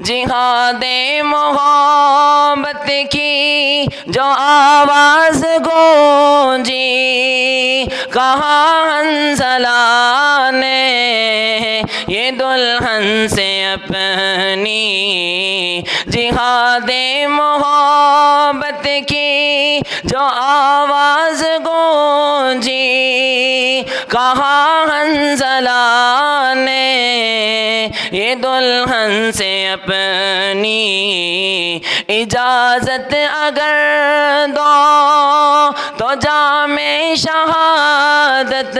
जिहाद मोहब्बत की जो आवाज़ गूंजी, कहा हंसला ने ये दुल्हन से अपनी। जिहाद मोहब्बत की जो आवाज़ गूंजी, कहा हंसला ने ये दुल्हन से अपनी। इजाज़त अगर दो तो जामे शहादत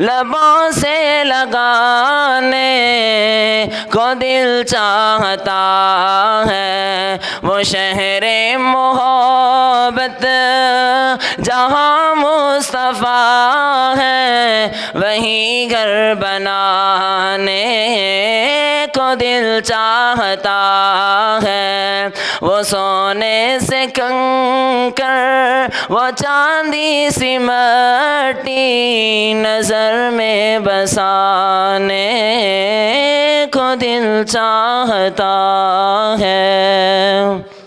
लबों से लगाने को दिल चाहता है। वो शहरे मोहब्बत जहाँ मुस्तफ़ा है, वहीं घर बनाने को दिल चाहता है। वो सोने से कंकर, वो चांदी सी मट्टी नज़र में बसाने को दिल चाहता है।